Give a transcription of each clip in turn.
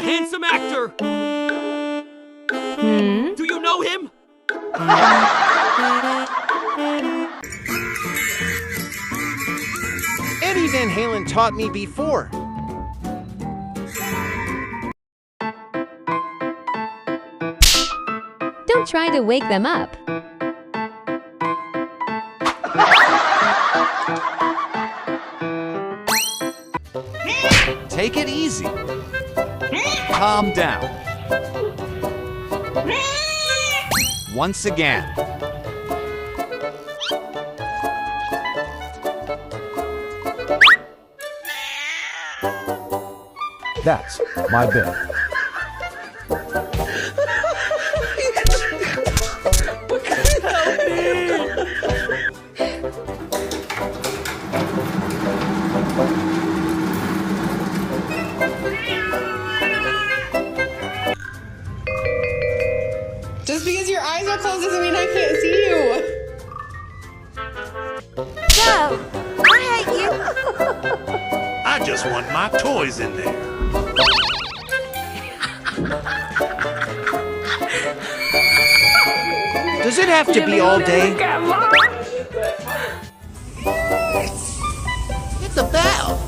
a handsome actor! Do you know him? Eddie Van Halen taught me before. Don't try to wake them up. Take it easy. Calm down. Once again. That's my bed. Just because your eyes are closed doesn't mean I can't see you. Joe, I hate you. I just want my toys in there. Does it have to be all day? It's a bell.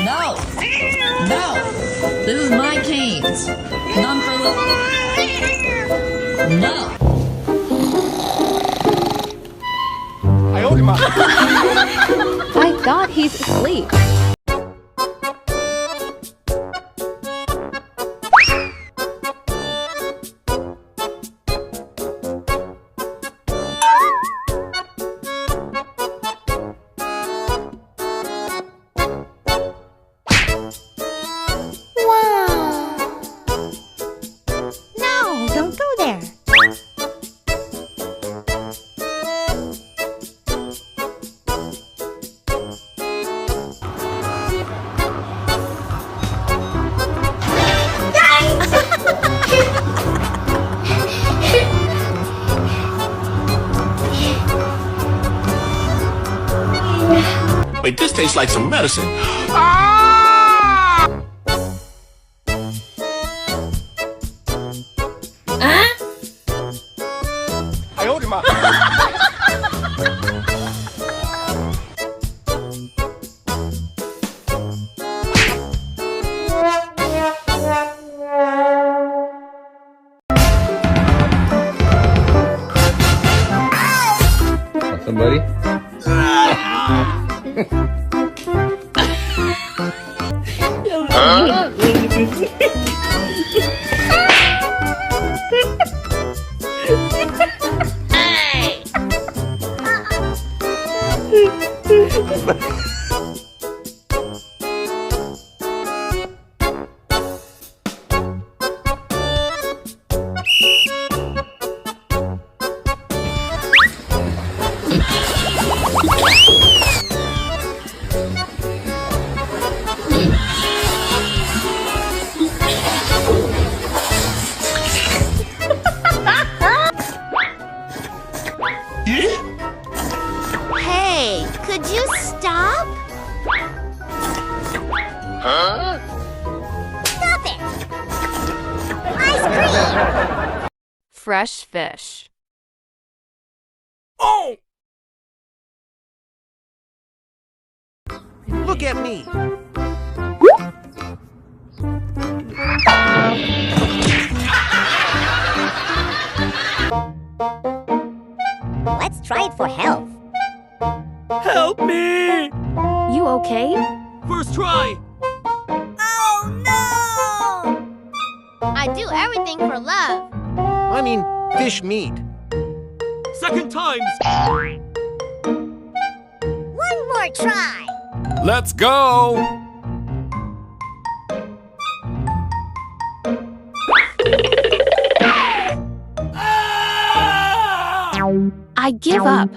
No! No! This is my canes. None for Lucu. No! I thought he's asleep. No, don't go there. Wait, this tastes like some medicine. Somebody? Hey, could you stop? Huh? Stop it! Ice cream! Fresh fish. Oh! Look at me. Let's try it for health. Help me! You okay? First try! Oh no! I do everything for love. I mean, fish meat. Second times! One more try. Let's go! I give up.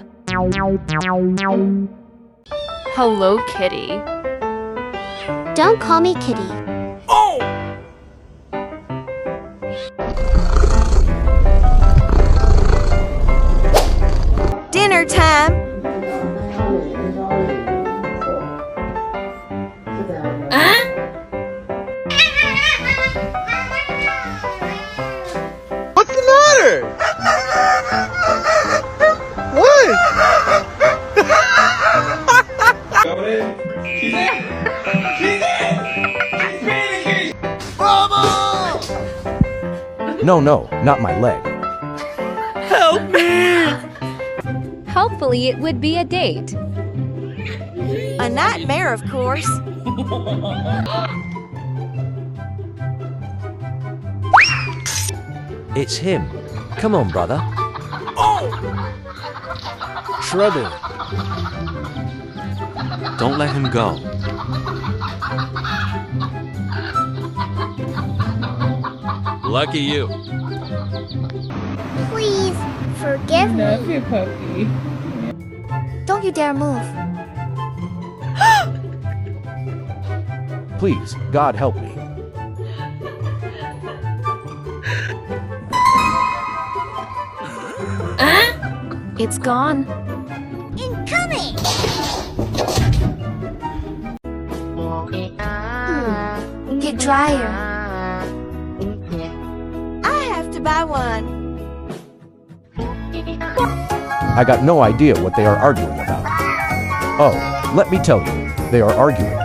Hello, Kitty. Don't call me Kitty. Oh! Dinner time. What's the matter? What? No, no, not my leg. Help me! Hopefully it would be a date. A nightmare, of course. It's him. Come on, brother. Trouble. Don't let him go. Lucky you. Please, forgive me. Love you, puppy. Don't you dare move. Please, God help me. It's gone. Incoming! Get drier. I have to buy one. I got no idea what they are arguing about. Oh, let me tell you, they are arguing.